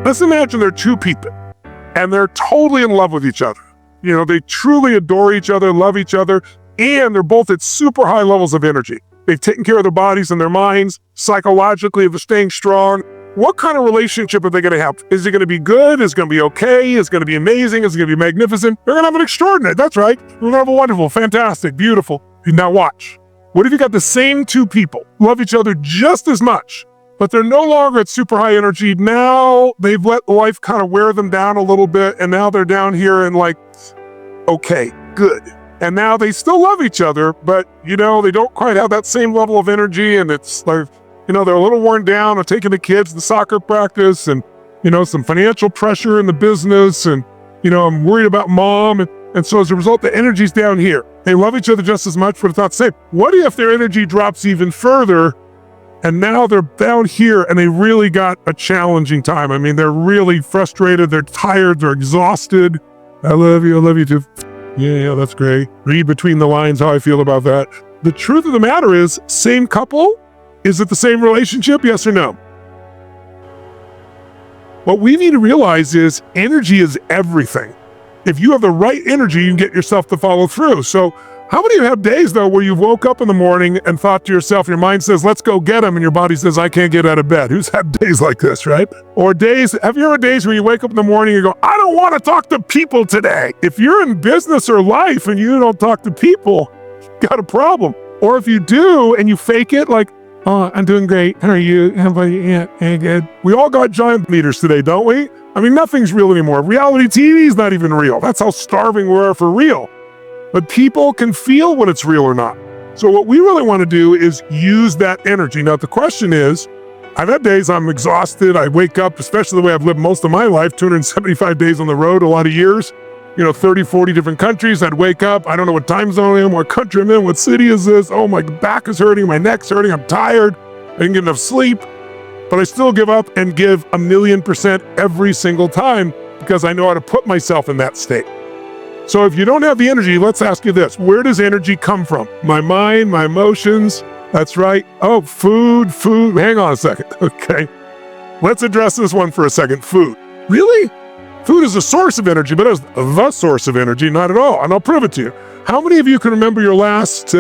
Let's imagine there are two people and they're totally in love with each other. You know, they truly adore each other, love each other, and they're both at super high levels of energy. They've taken care of their bodies and their minds, psychologically, they're staying strong. What kind of relationship are they going to have? Is it going to be good? Is it going to be okay? Is it going to be amazing? Is it going to be magnificent? They're going to have an extraordinary, that's right. They're going to have a wonderful, fantastic, beautiful. Now watch. What if you got the same two people, love each other just as much, but they're no longer at super high energy. Now they've let life kind of wear them down a little bit, and now they're down here and like, okay, good. And now they still love each other, but you know, they don't quite have that same level of energy, and it's like, you know, they're a little worn down of taking the kids to soccer practice and, you know, some financial pressure in the business, and, you know, I'm worried about mom. And so as a result, the energy's down here. They love each other just as much, but it's not the same. What if their energy drops even further and now they're down here and they really got a challenging time? I mean, they're really frustrated, they're tired, they're exhausted. I love you too. Yeah, that's great. Read between the lines how I feel about that. The truth of the matter is, same couple? Is it the same relationship? Yes or no? What we need to realize is energy is everything. If you have the right energy, you can get yourself to follow through. So how many of you have days, though, where you woke up in the morning and thought to yourself, your mind says, let's go get him, and your body says, I can't get out of bed? Who's had days like this, right? Or days, have you ever days where you wake up in the morning and you go, I don't want to talk to people today? If you're in business or life and you don't talk to people, you got a problem. Or if you do and you fake it, like, oh, I'm doing great. How are you? Yeah, good. We all got giant meters today, don't we? I mean, nothing's real anymore. Reality TV is not even real. That's how starving we are for real. But people can feel when it's real or not. So what we really want to do is use that energy. Now, the question is, I've had days I'm exhausted. I wake up, especially the way I've lived most of my life, 275 days on the road, a lot of years, 30, 40 different countries. I'd wake up. I don't know what time zone I am, what country I'm in, what city is this? Oh, my back is hurting. My neck's hurting. I'm tired. I didn't get enough sleep. But I still give up and give 1,000,000% every single time because I know how to put myself in that state. So if you don't have the energy, let's ask you this. Where does energy come from? My mind, my emotions. That's right. Oh, food. Hang on a second. Okay. Let's address this one for a second. Food. Really? Food is a source of energy, but it's the source of energy, not at all. And I'll prove it to you. How many of you can remember your last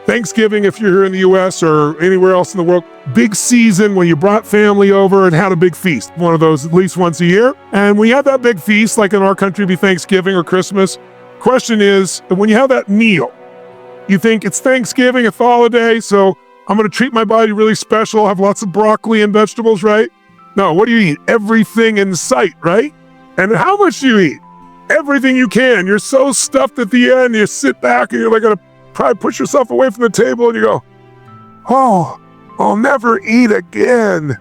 Thanksgiving, if you're here in the US or anywhere else in the world, big season when you brought family over and had a big feast, one of those at least once a year? And when you have that big feast, like in our country, it'd be Thanksgiving or Christmas. Question is, when you have that meal, you think it's Thanksgiving, it's holiday, so I'm going to treat my body really special, have lots of broccoli and vegetables, right? No, what do you eat? Everything in sight, right? And how much do you eat? Everything you can. You're so stuffed at the end, you sit back and you're like going to probably push yourself away from the table and you go, oh, I'll never eat again.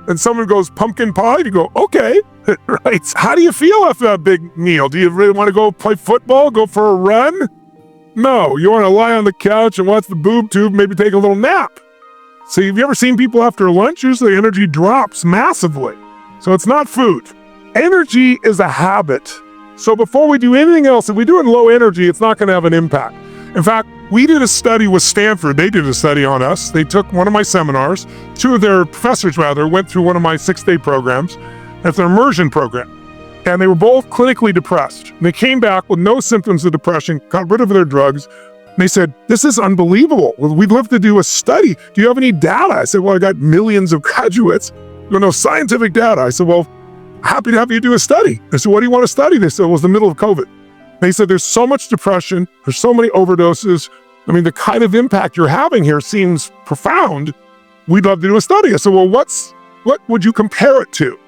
And someone goes, pumpkin pie? You go, okay, right. How do you feel after that big meal? Do you really want to go play football, go for a run? No, you want to lie on the couch and watch the boob tube, maybe take a little nap. See, have you ever seen people after lunch? Usually energy drops massively. So it's not food. Energy is a habit. So before we do anything else, if we do it in low energy, it's not going to have an impact. In fact, we did a study with Stanford. They did a study on us. They took one of my seminars. Two of their professors, rather, went through one of my 6-day programs. That's their immersion program. And they were both clinically depressed. And they came back with no symptoms of depression, got rid of their drugs. And they said, this is unbelievable. We'd love to do a study. Do you have any data? I said, well, I got millions of graduates. No scientific data. I said, well, happy to have you do a study. I said, what do you want to study? They said, well, it was the middle of COVID. They said, there's so much depression, there's so many overdoses. I mean, the kind of impact you're having here seems profound. We'd love to do a study. I said, well, what would you compare it to?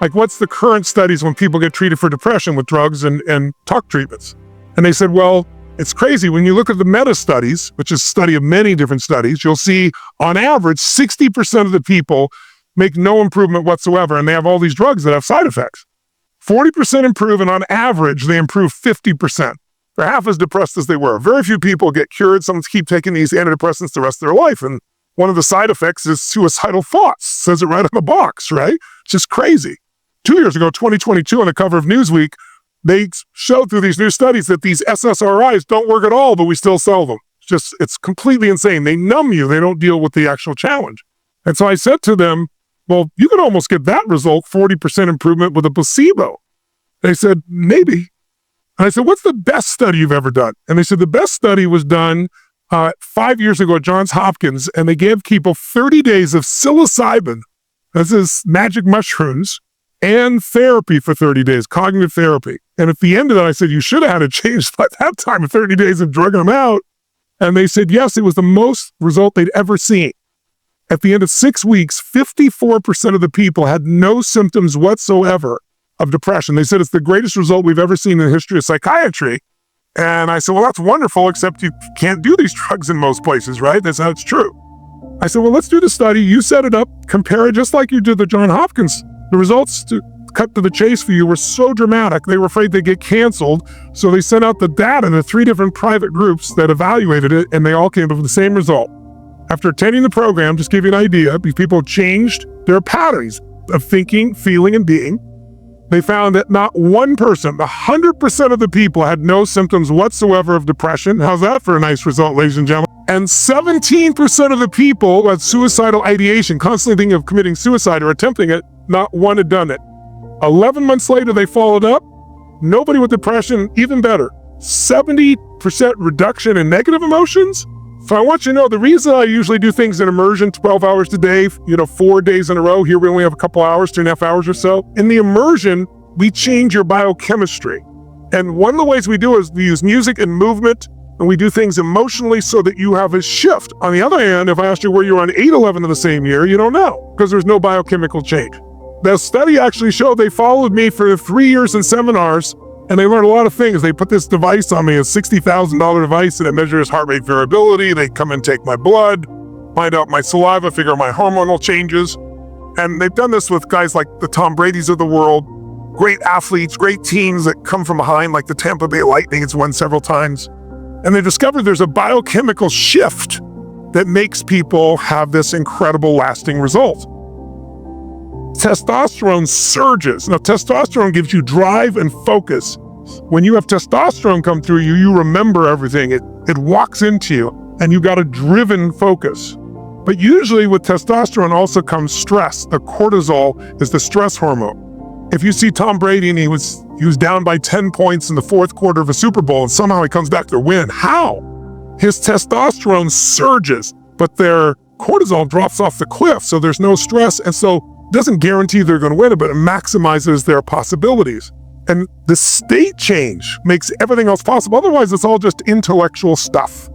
Like, what's the current studies when people get treated for depression with drugs and talk treatments? And they said, well, it's crazy. When you look at the meta studies, which is a study of many different studies, you'll see on average, 60% of the people make no improvement whatsoever. And they have all these drugs that have side effects. 40% improve, and on average, they improve 50%. They're half as depressed as they were. Very few people get cured. Some keep taking these antidepressants the rest of their life. And one of the side effects is suicidal thoughts. Says it right on the box, right? It's just crazy. 2 years ago, 2022, on the cover of Newsweek, they showed through these new studies that these SSRIs don't work at all, but we still sell them. It's completely insane. They numb you. They don't deal with the actual challenge. And so I said to them, well, you could almost get that result, 40% improvement with a placebo. They said, maybe. And I said, what's the best study you've ever done? And they said, the best study was done 5 years ago at Johns Hopkins, and they gave people 30 days of psilocybin, this is magic mushrooms, and therapy for 30 days, cognitive therapy. And at the end of that, I said, you should have had it changed by that time, 30 days of drugging them out. And they said, yes, it was the most result they'd ever seen. At the end of 6 weeks, 54% of the people had no symptoms whatsoever of depression. They said it's the greatest result we've ever seen in the history of psychiatry. And I said, well, that's wonderful, except you can't do these drugs in most places, right? That's how it's true. I said, well, let's do the study. You set it up, compare it just like you did the Johns Hopkins. The results, to cut to the chase for you, were so dramatic, they were afraid they'd get canceled. So they sent out the data to 3 different private groups that evaluated it, and they all came up with the same result. After attending the program, just to give you an idea, these people changed their patterns of thinking, feeling, and being. They found that not one person, 100% of the people, had no symptoms whatsoever of depression. How's that for a nice result, ladies and gentlemen? And 17% of the people had suicidal ideation, constantly thinking of committing suicide or attempting it. Not one had done it. 11 months later, they followed up. Nobody with depression, even better. 70% reduction in negative emotions. So I want you to know, the reason I usually do things in immersion 12 hours a day, 4 days in a row, here we only have a couple hours, 2.5 hours or so. In the immersion, we change your biochemistry. And one of the ways we do is we use music and movement, and we do things emotionally so that you have a shift. On the other hand, if I asked you where you were on 8/11 of the same year, you don't know, because there's no biochemical change. The study actually showed they followed me for 3 years in seminars, and they learned a lot of things. They put this device on me, a $60,000 device, and it measures heart rate variability. They come and take my blood, find out my saliva, figure out my hormonal changes. And they've done this with guys like the Tom Brady's of the world, great athletes, great teams that come from behind, like the Tampa Bay Lightning. It's won several times. And they discovered there's a biochemical shift that makes people have this incredible lasting result. Testosterone surges. Now, testosterone gives you drive and focus. When you have testosterone come through you, you remember everything. It walks into you, and you got a driven focus. But usually with testosterone also comes stress. The cortisol is the stress hormone. If you see Tom Brady and he was down by 10 points in the fourth quarter of a Super Bowl, and somehow he comes back to win. How? His testosterone surges, but their cortisol drops off the cliff, so there's no stress, and so doesn't guarantee they're going to win it, but it maximizes their possibilities. And the state change makes everything else possible. Otherwise, it's all just intellectual stuff.